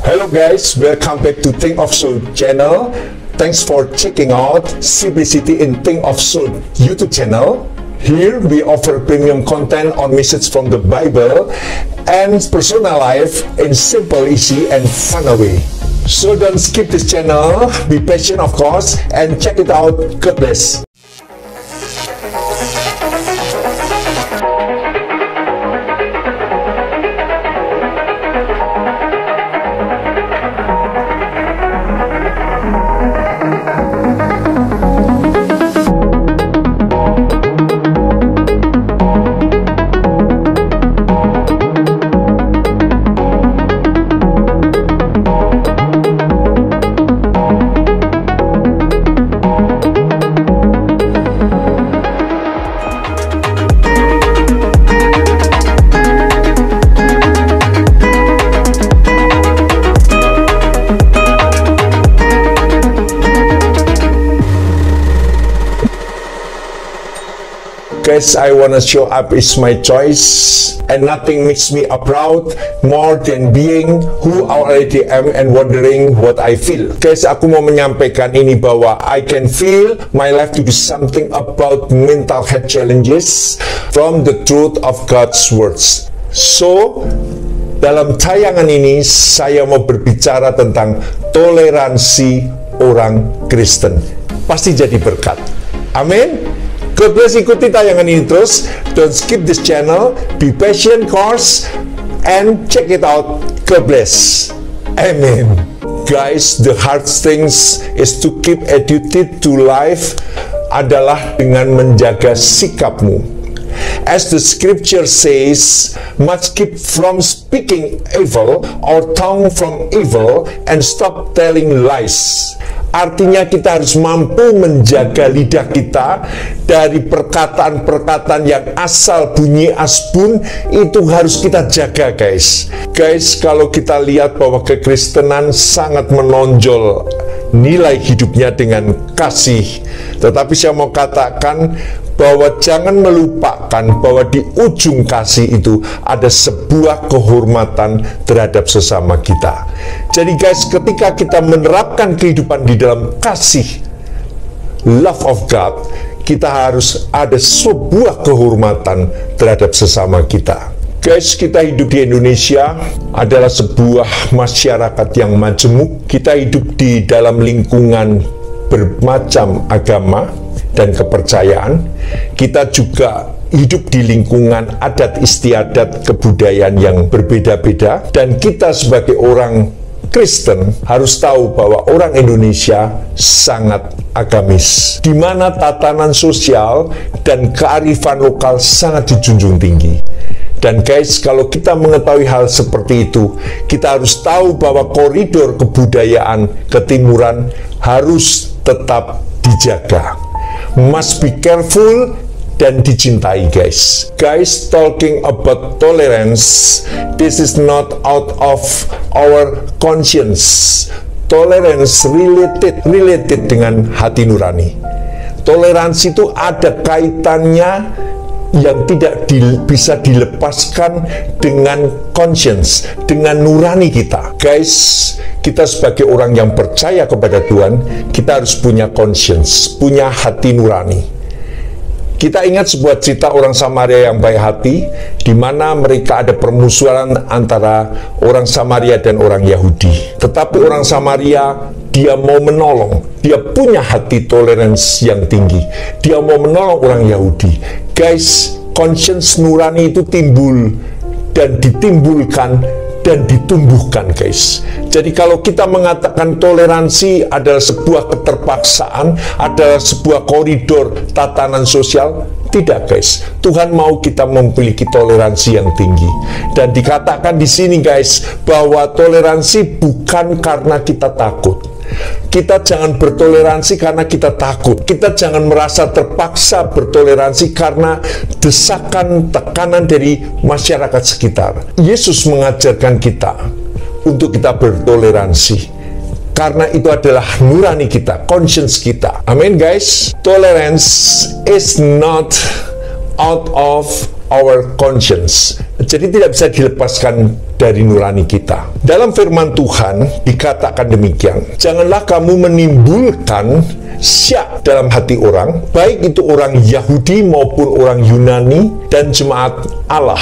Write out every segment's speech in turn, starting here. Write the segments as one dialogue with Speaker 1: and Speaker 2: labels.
Speaker 1: Hello guys, welcome back to Think of Soul channel. Thanks for checking out Simplicity in Think of Soul YouTube channel. Here we offer premium content on messages from the Bible and personal life in simple, easy and fun way. So don't skip this channel, be patient of course, and check it out. God bless. Guys, I wanna show up is my choice, and nothing makes me proud more than being who I already am and wondering what I feel. Guys, aku mau menyampaikan ini bahwa I can feel my life to be something about mental health challenges from the truth of God's words. So, dalam tayangan ini saya mau berbicara tentang toleransi orang Kristen. Pasti jadi berkat. Amin. God bless, ikuti tayangan ini terus. Don't skip this channel. Be patient, course, and check it out. God bless. Amen. Guys, the hard things is to keep attitude to life adalah dengan menjaga sikapmu. As the scripture says, must keep from speaking evil or tongue from evil and stop telling lies. Artinya kita harus mampu menjaga lidah kita dari perkataan-perkataan yang asal bunyi asbun, itu harus kita jaga guys. Guys, kalau kita lihat bahwa kekristenan sangat menonjol nilai hidupnya dengan kasih, tetapi saya mau katakan bahwa jangan melupakan bahwa di ujung kasih itu ada sebuah kehormatan terhadap sesama kita. Jadi guys, ketika kita menerapkan kehidupan di dalam kasih, love of God, kita harus ada sebuah kehormatan terhadap sesama kita. Guys, kita hidup di Indonesia adalah sebuah masyarakat yang majemuk. Kita hidup di dalam lingkungan bermacam agama dan kepercayaan. Kita juga hidup di lingkungan adat istiadat kebudayaan yang berbeda-beda, dan kita sebagai orang Kristen harus tahu bahwa orang Indonesia sangat agamis, di mana tatanan sosial dan kearifan lokal sangat dijunjung tinggi. Dan guys, kalau kita mengetahui hal seperti itu, kita harus tahu bahwa koridor kebudayaan ketimuran harus tetap dijaga. Must be careful dan dicintai guys. Guys, talking about tolerance, this is not out of our conscience. Tolerance related dengan hati nurani. Toleransi itu ada kaitannya yang tidak bisa dilepaskan dengan conscience, dengan nurani kita. Guys, kita sebagai orang yang percaya kepada Tuhan, kita harus punya conscience, punya hati nurani. Kita ingat sebuah cerita orang Samaria yang baik hati, di mana mereka ada permusuhan antara orang Samaria dan orang Yahudi. Tetapi orang Samaria, dia mau menolong, dia punya hati toleransi yang tinggi, dia mau menolong orang Yahudi. Guys, conscience nurani itu timbul dan ditimbulkan dan ditumbuhkan guys. Jadi kalau kita mengatakan toleransi adalah sebuah keterpaksaan, adalah sebuah koridor tatanan sosial, tidak guys. Tuhan mau kita memiliki toleransi yang tinggi. Dan dikatakan di sini guys, bahwa toleransi bukan karena kita takut. Kita jangan bertoleransi karena kita takut. Kita jangan merasa terpaksa bertoleransi karena desakan, tekanan dari masyarakat sekitar. Yesus mengajarkan kita untuk kita bertoleransi, karena itu adalah nurani kita, conscience kita. Amin guys. Tolerance is not out of our conscience. Jadi tidak bisa dilepaskan dari nurani kita. Dalam firman Tuhan dikatakan demikian, janganlah kamu menimbulkan syak dalam hati orang, baik itu orang Yahudi maupun orang Yunani dan jemaat Allah.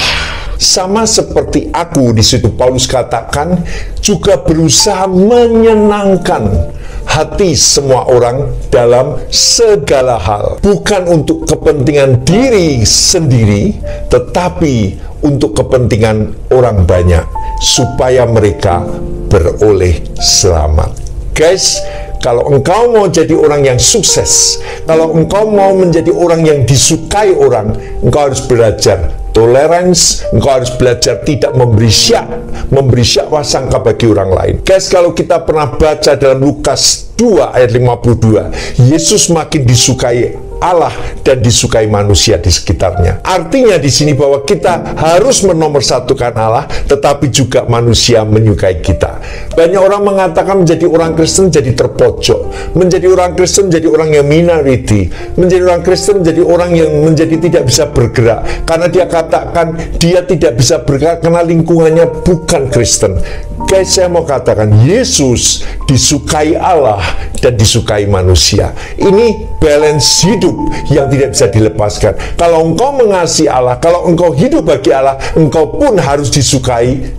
Speaker 1: Sama seperti aku, di situ Paulus katakan, juga berusaha menyenangkan hati semua orang dalam segala hal, bukan untuk kepentingan diri sendiri, tetapi untuk kepentingan orang banyak, supaya mereka beroleh selamat. Guys, kalau engkau mau jadi orang yang sukses, kalau engkau mau menjadi orang yang disukai orang, engkau harus belajar tolerance, engkau harus belajar tidak memberi syak wasangka bagi orang lain. Guys, kalau kita pernah baca dalam Lukas 2 ayat 52, Yesus makin disukai Allah dan disukai manusia di sekitarnya. Artinya di sini bahwa kita harus menomorsatukan Allah, tetapi juga manusia menyukai kita. Banyak orang mengatakan menjadi orang Kristen jadi terpojok, menjadi orang Kristen menjadi orang yang minority, menjadi orang Kristen menjadi orang yang menjadi tidak bisa bergerak, karena dia katakan dia tidak bisa bergerak karena lingkungannya bukan Kristen. Guys, saya mau katakan Yesus disukai Allah dan disukai manusia. Ini balance hidup yang tidak bisa dilepaskan. Kalau engkau mengasihi Allah, kalau engkau hidup bagi Allah, engkau pun harus disukai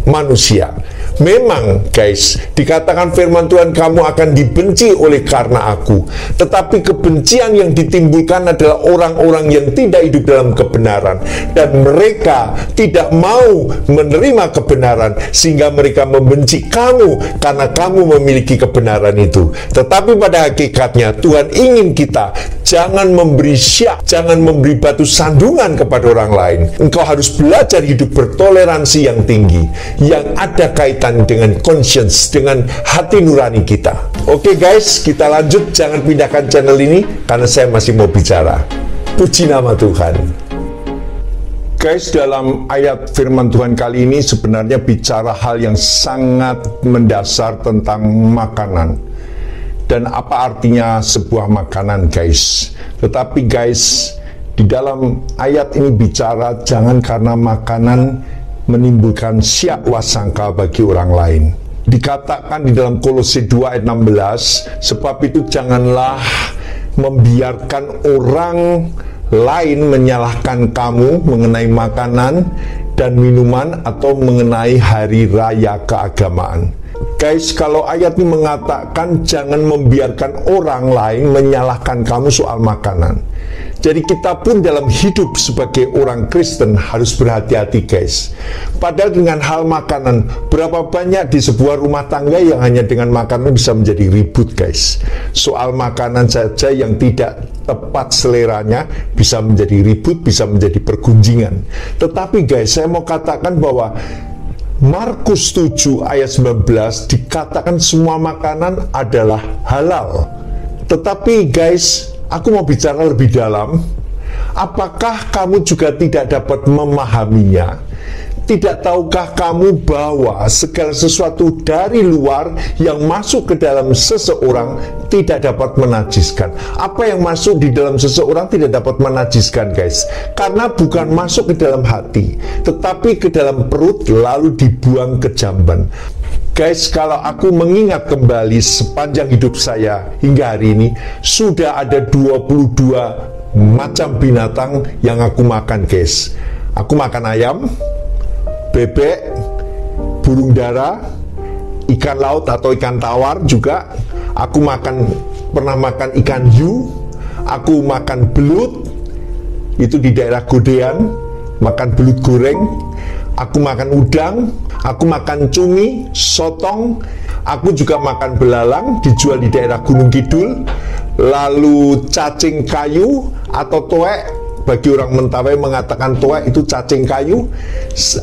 Speaker 1: manusia. Memang guys, dikatakan firman Tuhan, kamu akan dibenci oleh karena aku. Tetapi kebencian yang ditimbulkan adalah orang-orang yang tidak hidup dalam kebenaran, dan mereka tidak mau menerima kebenaran, sehingga mereka membenci kamu karena kamu memiliki kebenaran itu. Tetapi pada hakikatnya Tuhan ingin kita jangan memberi syak, jangan memberi batu sandungan kepada orang lain. Engkau harus belajar hidup bertoleransi yang tinggi, yang ada kaitan dengan conscience, dengan hati nurani kita. Oke guys, kita lanjut. Jangan pindahkan channel ini karena saya masih mau bicara. Puji nama Tuhan. Guys, dalam ayat firman Tuhan kali ini sebenarnya bicara hal yang sangat mendasar tentang makanan. Dan apa artinya sebuah makanan guys. Tetapi guys, di dalam ayat ini bicara jangan karena makanan menimbulkan syak wasangka bagi orang lain. Dikatakan di dalam Kolose 2 ayat 16, sebab itu janganlah membiarkan orang lain menyalahkan kamu mengenai makanan dan minuman atau mengenai hari raya keagamaan. Guys, kalau ayat ini mengatakan jangan membiarkan orang lain menyalahkan kamu soal makanan. Jadi kita pun dalam hidup sebagai orang Kristen harus berhati-hati guys. Padahal dengan hal makanan, berapa banyak di sebuah rumah tangga yang hanya dengan makanan bisa menjadi ribut guys. Soal makanan saja yang tidak tepat seleranya bisa menjadi ribut, bisa menjadi pergunjingan. Tetapi guys, saya mau katakan bahwa Markus 7 ayat 19 dikatakan semua makanan adalah halal. Tetapi guys, aku mau bicara lebih dalam. Apakah kamu juga tidak dapat memahaminya? Tidak tahukah kamu bahwa segala sesuatu dari luar yang masuk ke dalam seseorang tidak dapat menajiskan? Apa yang masuk di dalam seseorang tidak dapat menajiskan guys, karena bukan masuk ke dalam hati, tetapi ke dalam perut lalu dibuang ke jamban. Guys, kalau aku mengingat kembali sepanjang hidup saya hingga hari ini, sudah ada 22 macam binatang yang aku makan guys. Aku makan ayam, bebek, burung dara, ikan laut atau ikan tawar juga. Aku pernah makan ikan hiu. Aku makan belut, itu di daerah Godean, makan belut goreng. Aku makan udang, aku makan cumi, sotong. Aku juga makan belalang, dijual di daerah Gunung Kidul. Lalu cacing kayu atau toek, bagi orang Mentawai mengatakan toek itu cacing kayu.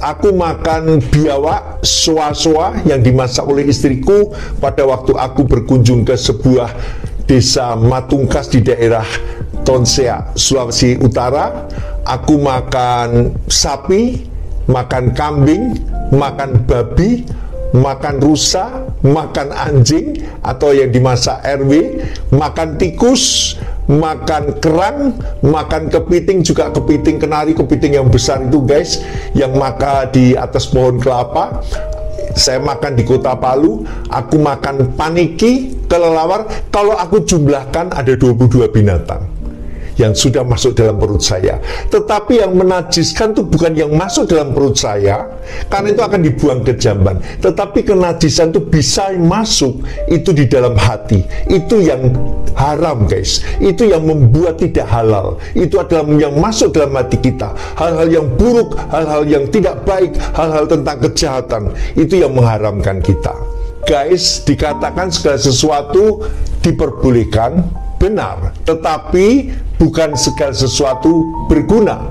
Speaker 1: Aku makan biawak, soa-soa yang dimasak oleh istriku pada waktu aku berkunjung ke sebuah desa Matungkas di daerah Tonsea, Sulawesi Utara. Aku makan sapi, makan kambing, makan babi, makan rusa, makan anjing atau yang dimasak RW, makan tikus, makan kerang, makan kepiting, juga kepiting kenari, kepiting yang besar itu guys, yang makan di atas pohon kelapa. Saya makan di kota Palu, aku makan paniki, kelelawar. Kalau aku jumlahkan ada 22 binatang yang sudah masuk dalam perut saya. Tetapi yang menajiskan itu bukan yang masuk dalam perut saya, karena itu akan dibuang ke jamban. Tetapi kenajisan itu bisa masuk itu di dalam hati. Itu yang haram guys. Itu yang membuat tidak halal. Itu adalah yang masuk dalam hati kita. Hal-hal yang buruk, hal-hal yang tidak baik, hal-hal tentang kejahatan. Itu yang mengharamkan kita. Guys, dikatakan segala sesuatu diperbolehkan, benar, tetapi bukan segala sesuatu berguna.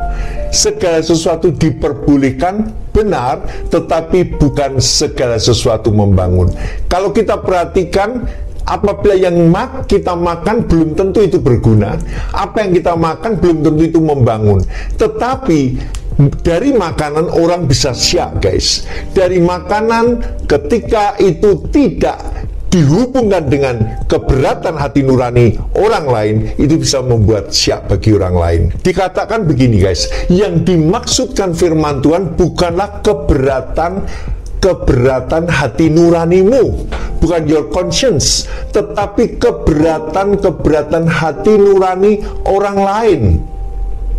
Speaker 1: Segala sesuatu diperbolehkan, benar, tetapi bukan segala sesuatu membangun. Kalau kita perhatikan, apabila yang kita makan belum tentu itu berguna, apa yang kita makan belum tentu itu membangun. Tetapi dari makanan orang bisa syak guys. Dari makanan ketika itu tidak dihubungkan dengan keberatan hati nurani orang lain, itu bisa membuat syak bagi orang lain. Dikatakan begini guys, yang dimaksudkan firman Tuhan bukanlah keberatan hati nuranimu, bukan your conscience, tetapi keberatan hati nurani orang lain.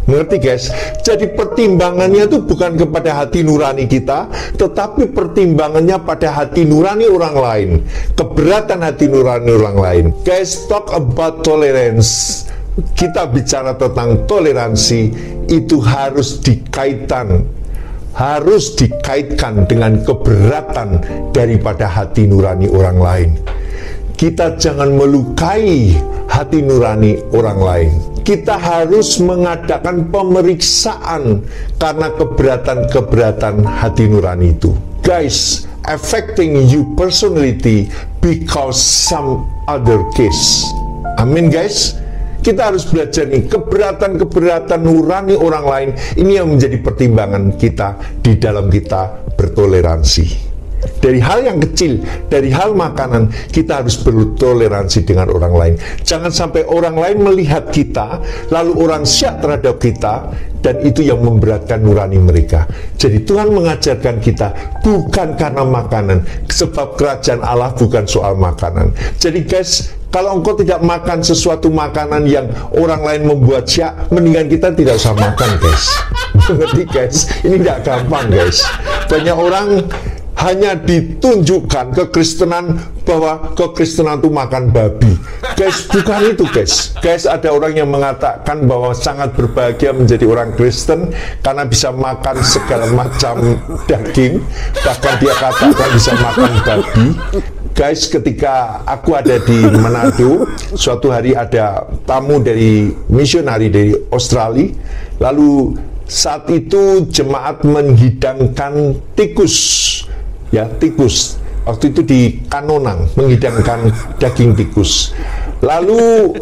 Speaker 1: Mengerti guys? Jadi pertimbangannya itu bukan kepada hati nurani kita, tetapi pertimbangannya pada hati nurani orang lain, keberatan hati nurani orang lain. Guys, talk about tolerance. Kita bicara tentang toleransi, itu harus dikaitkan dengan keberatan daripada hati nurani orang lain. Kita jangan melukai hati nurani orang lain. Kita harus mengadakan pemeriksaan karena keberatan hati nurani itu. Guys, affecting you personality because some other case. Amin guys. Kita harus belajar nih, keberatan nurani orang lain, ini yang menjadi pertimbangan kita di dalam kita bertoleransi. Dari hal yang kecil, dari hal makanan, kita harus bertoleransi dengan orang lain. Jangan sampai orang lain melihat kita, lalu orang syak terhadap kita, dan itu yang memberatkan nurani mereka. Jadi Tuhan mengajarkan kita bukan karena makanan, sebab kerajaan Allah bukan soal makanan. Jadi guys, kalau engkau tidak makan sesuatu makanan yang orang lain membuat syak, mendingan kita tidak usah makan guys. Mengerti guys? Ini tidak gampang guys. Banyak orang hanya ditunjukkan kekristenan bahwa kekristenan itu makan babi. Guys, bukan itu guys. Guys, ada orang yang mengatakan bahwa sangat berbahagia menjadi orang Kristen karena bisa makan segala macam daging. Bahkan dia katakan bisa makan babi. Guys, ketika aku ada di Manado, suatu hari ada tamu dari misionari dari Australia. Lalu saat itu jemaat menghidangkan tikus. Ya, tikus. Waktu itu di Kanonang menghidangkan daging tikus. Lalu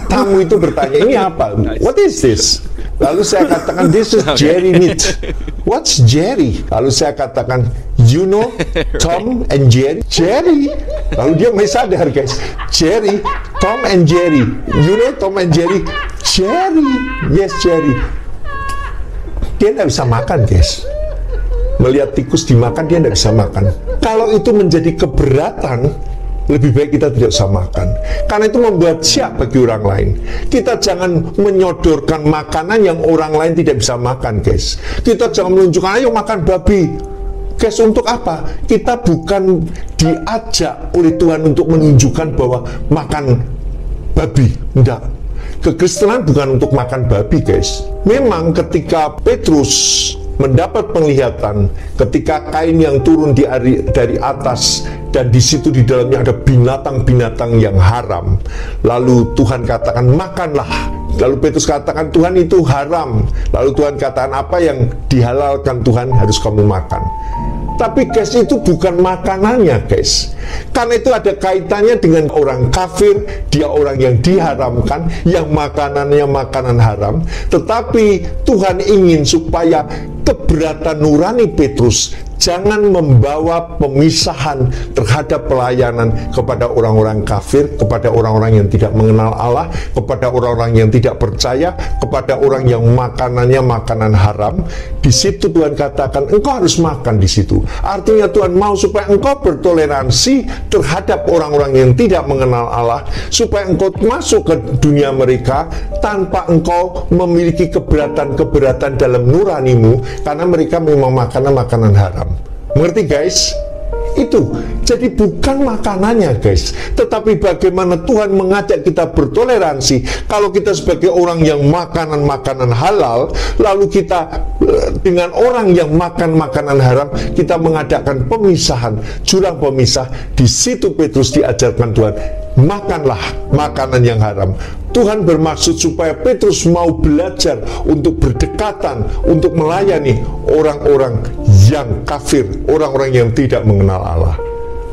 Speaker 1: tamu itu bertanya, ini apa? What is this? Lalu saya katakan, this is Jerry meat. What's Jerry? Lalu saya katakan, you know Tom and Jerry? Jerry. Lalu dia mulai sadar guys, Jerry, Tom and Jerry. You know Tom and Jerry? Jerry. Yes, Jerry. Dia tidak bisa makan guys. Melihat tikus dimakan, dia tidak bisa makan. Kalau itu menjadi keberatan, lebih baik kita tidak usah makan. Karena itu membuat syak bagi orang lain. Kita jangan menyodorkan makanan yang orang lain tidak bisa makan, guys. Kita jangan menunjukkan, ayo makan babi. Guys, untuk apa? Kita bukan diajak oleh Tuhan untuk menunjukkan bahwa makan babi. Tidak. Kekristenan bukan untuk makan babi, guys. Memang ketika Petrus mendapat penglihatan ketika kain yang turun dari atas, dan di situ di dalamnya ada binatang-binatang yang haram. Lalu Tuhan katakan, makanlah. Lalu Petrus katakan, Tuhan itu haram. Lalu Tuhan katakan, apa yang dihalalkan Tuhan harus kamu makan. Tapi guys, itu bukan makanannya guys. Karena itu ada kaitannya dengan orang kafir. Dia orang yang diharamkan, yang makanannya makanan haram. Tetapi Tuhan ingin supaya keberatan nurani Petrus Jangan membawa pemisahan terhadap pelayanan kepada orang-orang kafir, kepada orang-orang yang tidak mengenal Allah, kepada orang-orang yang tidak percaya, kepada orang yang makanannya makanan haram. Di situ Tuhan katakan, engkau harus makan di situ. Artinya Tuhan mau supaya engkau bertoleransi terhadap orang-orang yang tidak mengenal Allah, supaya engkau masuk ke dunia mereka tanpa engkau memiliki keberatan-keberatan dalam nuranimu, karena mereka memang makanan haram. Mengerti guys? Itu jadi bukan makanannya guys, tetapi bagaimana Tuhan mengajak kita bertoleransi. Kalau kita sebagai orang yang makanan halal, lalu kita dengan orang yang makan makanan haram, kita mengadakan pemisahan, jurang pemisah. Di situ Petrus diajarkan Tuhan, makanlah makanan yang haram. Tuhan bermaksud supaya Petrus mau belajar untuk berdekatan, untuk melayani orang-orang yang kafir, orang-orang yang tidak mengenal Allah.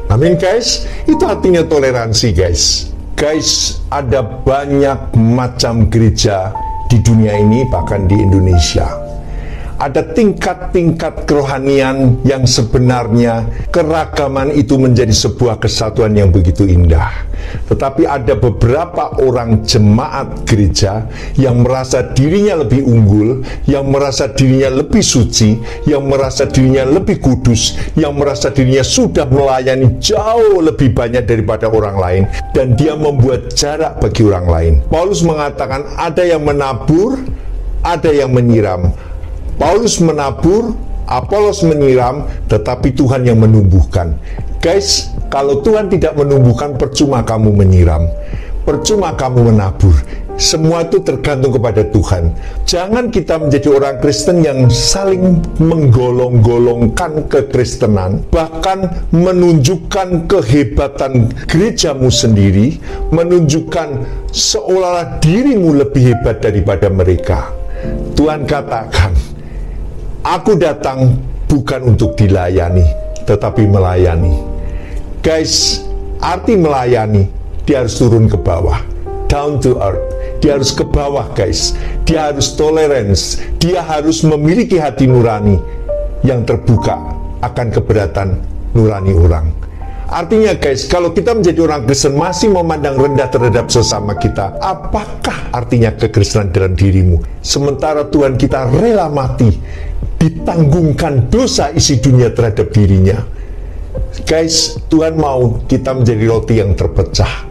Speaker 1: Amin guys, itu artinya toleransi guys. Guys, ada banyak macam gereja di dunia ini, bahkan di Indonesia. Ada tingkat-tingkat kerohanian yang sebenarnya keragaman itu menjadi sebuah kesatuan yang begitu indah. Tetapi ada beberapa orang jemaat gereja yang merasa dirinya lebih unggul, yang merasa dirinya lebih suci, yang merasa dirinya lebih kudus, yang merasa dirinya sudah melayani jauh lebih banyak daripada orang lain, dan dia membuat jarak bagi orang lain. Paulus mengatakan ada yang menabur, ada yang menyiram. Paulus menabur, Apolos menyiram, tetapi Tuhan yang menumbuhkan. Guys, kalau Tuhan tidak menumbuhkan, percuma kamu menyiram, percuma kamu menabur. Semua itu tergantung kepada Tuhan. Jangan kita menjadi orang Kristen yang saling menggolong-golongkan kekristenan, bahkan menunjukkan kehebatan gerejamu sendiri, menunjukkan seolah-olah dirimu lebih hebat daripada mereka. Tuhan katakan, aku datang bukan untuk dilayani, tetapi melayani. Guys, arti melayani, dia harus turun ke bawah, down to earth. Dia harus ke bawah guys. Dia harus tolerance. Dia harus memiliki hati nurani yang terbuka akan keberatan nurani orang. Artinya guys, kalau kita menjadi orang Kristen masih memandang rendah terhadap sesama kita, apakah artinya kekristenan dalam dirimu? Sementara Tuhan kita rela mati, ditanggungkan dosa isi dunia terhadap dirinya. Guys, Tuhan mau kita menjadi roti yang terpecah.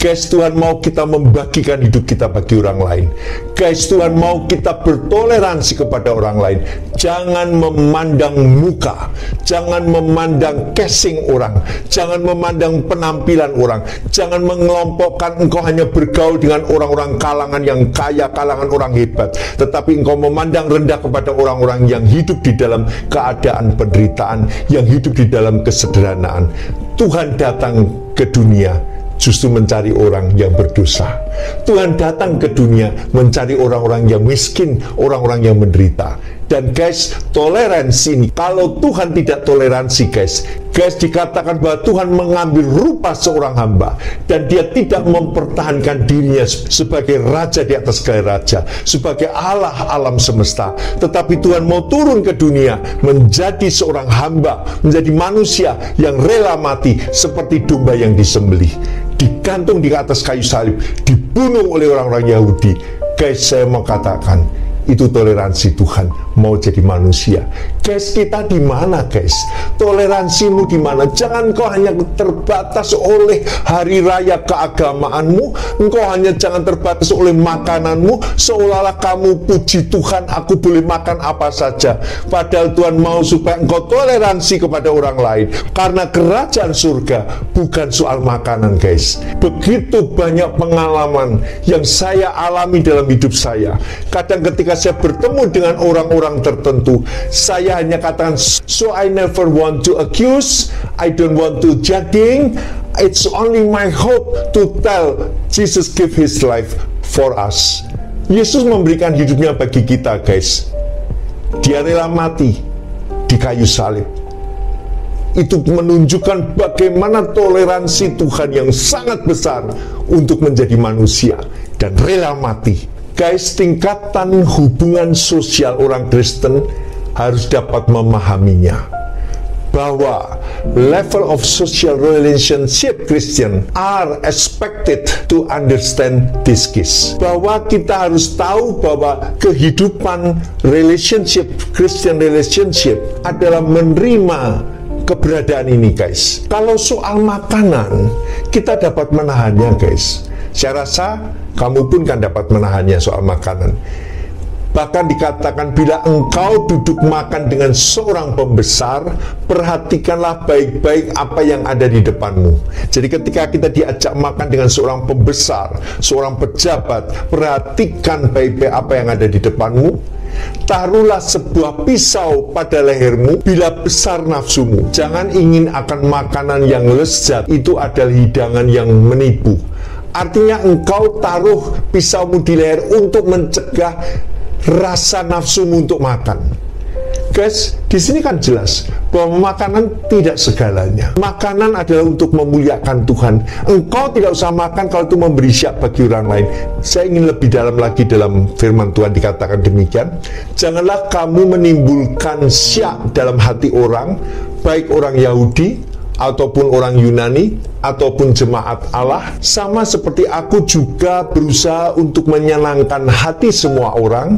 Speaker 1: Guys, Tuhan mau kita membagikan hidup kita bagi orang lain. Guys, Tuhan mau kita bertoleransi kepada orang lain. Jangan memandang muka, jangan memandang casing orang, jangan memandang penampilan orang, jangan mengelompokkan engkau hanya bergaul dengan orang-orang kalangan yang kaya, kalangan orang hebat, tetapi engkau memandang rendah kepada orang-orang yang hidup di dalam keadaan penderitaan, yang hidup di dalam kesederhanaan. Tuhan datang ke dunia justru mencari orang yang berdosa. Tuhan datang ke dunia mencari orang-orang yang miskin, orang-orang yang menderita. Dan guys, toleransi ini, kalau Tuhan tidak toleransi guys, dikatakan bahwa Tuhan mengambil rupa seorang hamba, dan dia tidak mempertahankan dirinya sebagai raja di atas segala raja, sebagai Allah alam semesta, tetapi Tuhan mau turun ke dunia menjadi seorang hamba, menjadi manusia yang rela mati seperti domba yang disembelih, digantung di atas kayu salib, dibunuh oleh orang-orang Yahudi. Guys, saya mau katakan, itu toleransi Tuhan mau jadi manusia. Guys, kita di mana guys? Toleransimu di mana? Jangan kau hanya terbatas oleh hari raya keagamaanmu. Engkau hanya jangan terbatas oleh makananmu, seolah-olah kamu puji Tuhan, aku boleh makan apa saja. Padahal Tuhan mau supaya engkau toleransi kepada orang lain. Karena kerajaan surga bukan soal makanan guys. Begitu banyak pengalaman yang saya alami dalam hidup saya. Kadang ketika saya bertemu dengan orang-orang tertentu, saya hanya katakan, so I never want to accuse, I don't want to judging, it's only my hope to tell Jesus give his life for us. Yesus memberikan hidupnya bagi kita guys. Dia rela mati di kayu salib. Itu menunjukkan bagaimana toleransi Tuhan yang sangat besar untuk menjadi manusia dan rela mati. Guys, tingkatan hubungan sosial orang Kristen harus dapat memahaminya. bahwa level of social relationship Christian are expected to understand this case. Bahwa kita harus tahu bahwa kehidupan relationship, Christian relationship adalah menerima keberadaan ini, guys. Kalau soal makanan, kita dapat menahannya, guys. Saya rasa kamu pun kan dapat menahannya soal makanan. Bahkan dikatakan bila engkau duduk makan dengan seorang pembesar, perhatikanlah baik-baik apa yang ada di depanmu. Jadi ketika kita diajak makan dengan seorang pembesar, seorang pejabat, perhatikan baik-baik apa yang ada di depanmu. Taruhlah sebuah pisau pada lehermu bila besar nafsumu. Jangan ingin akan makanan yang lezat, itu adalah hidangan yang menipu. Artinya engkau taruh pisaumu di leher untuk mencegah rasa nafsumu untuk makan. Guys, di sini kan jelas bahwa makanan tidak segalanya. Makanan adalah untuk memuliakan Tuhan. Engkau tidak usah makan kalau itu memberi syak bagi orang lain. Saya ingin lebih dalam lagi dalam firman Tuhan dikatakan demikian. Janganlah kamu menimbulkan syak dalam hati orang, baik orang Yahudi ataupun orang Yunani ataupun jemaat Allah. Sama seperti aku juga berusaha untuk menyenangkan hati semua orang,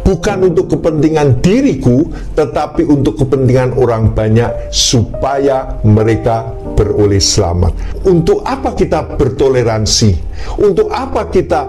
Speaker 1: bukan untuk kepentingan diriku, tetapi untuk kepentingan orang banyak, supaya mereka beroleh selamat. Untuk apa kita bertoleransi? Untuk apa kita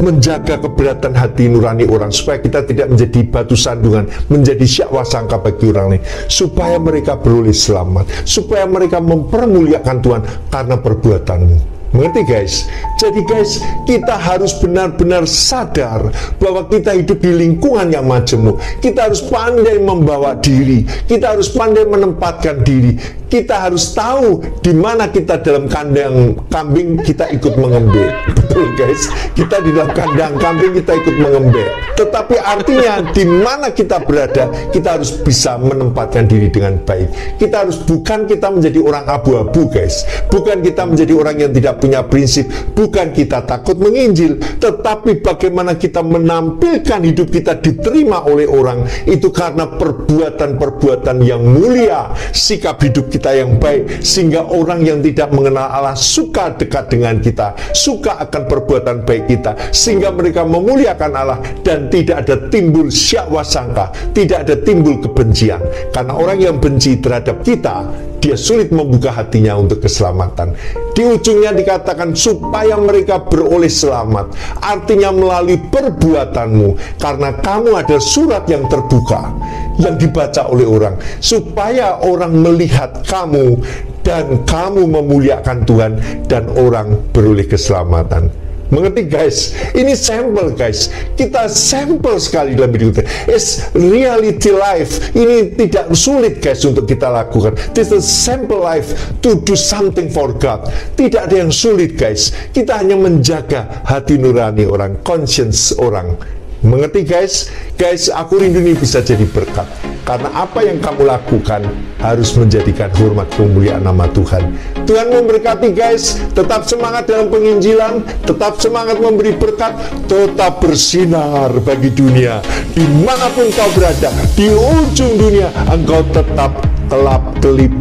Speaker 1: menjaga keberatan hati nurani orang, supaya kita tidak menjadi batu sandungan, menjadi syakwa sangka bagi orang lain, supaya mereka beroleh selamat, supaya mereka mempermuliakan Tuhan karena perbuatanmu. Mengerti, guys? Jadi, guys, kita harus benar-benar sadar bahwa kita hidup di lingkungan yang majemuk. Kita harus pandai membawa diri, kita harus pandai menempatkan diri, kita harus tahu di mana kita dalam kandang kambing, kita ikut mengembek. Betul, guys? Kita di dalam kandang kambing, kita ikut mengembek. Tetapi artinya di mana kita berada, kita harus bisa menempatkan diri dengan baik. Kita harus, bukan kita menjadi orang abu-abu, guys. Bukan kita menjadi orang yang tidak punya prinsip, bukan kita takut menginjil, tetapi bagaimana kita menampilkan hidup kita diterima oleh orang, itu karena perbuatan-perbuatan yang mulia, sikap hidup kita yang baik, sehingga orang yang tidak mengenal Allah suka dekat dengan kita, suka akan perbuatan baik kita, sehingga mereka memuliakan Allah, dan tidak ada timbul syakwa sangka, tidak ada timbul kebencian. Karena orang yang benci terhadap kita, dia sulit membuka hatinya untuk keselamatan. Di ujungnya dikatakan supaya mereka beroleh selamat. Artinya melalui perbuatanmu, karena kamu adalah surat yang terbuka, yang dibaca oleh orang, supaya orang melihat kamu dan kamu memuliakan Tuhan dan orang beroleh keselamatan. Mengerti, guys? Ini sampel, guys. Kita sampel sekali dalam hidup kita. It's reality life. Ini tidak sulit, guys, untuk kita lakukan. This is sample life to do something for God. Tidak ada yang sulit, guys. Kita hanya menjaga hati nurani orang, conscience orang. Mengerti, guys? Guys, aku rindu ini bisa jadi berkat. Karena apa yang kamu lakukan harus menjadikan hormat kemuliaan nama Tuhan. Tuhan memberkati, guys. Tetap semangat dalam penginjilan, tetap semangat memberi berkat, tetap bersinar bagi dunia. Dimanapun kau berada, di ujung dunia, engkau tetap kelap-kelip,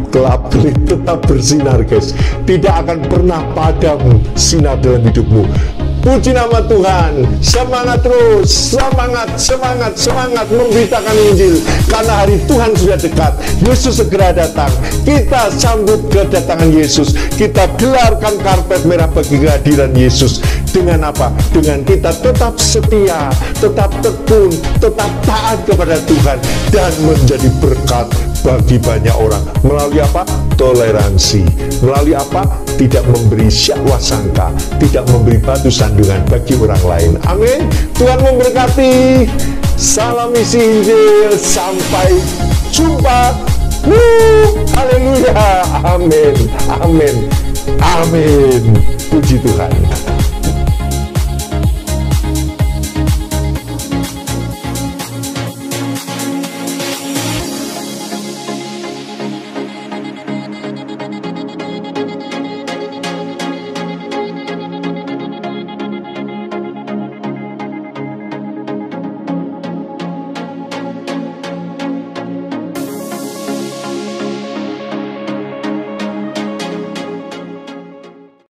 Speaker 1: tetap bersinar, guys. Tidak akan pernah padam sinar dalam hidupmu. Puji nama Tuhan. Semangat terus, semangat memberitakan Injil, karena hari Tuhan sudah dekat. Yesus segera datang. Kita sambut kedatangan Yesus. Kita gelarkan karpet merah bagi kehadiran Yesus. Dengan apa? Dengan kita tetap setia, tetap tekun, tetap taat kepada Tuhan, dan menjadi berkat bagi banyak orang. Melalui apa? Toleransi. Melalui apa? Tidak memberi syakwa sangka, tidak memberi batu sandungan bagi orang lain. Amin. Tuhan memberkati. Salam isi Injil. Sampai jumpa. Haleluya. Amin. Amin. Amin. Puji Tuhan.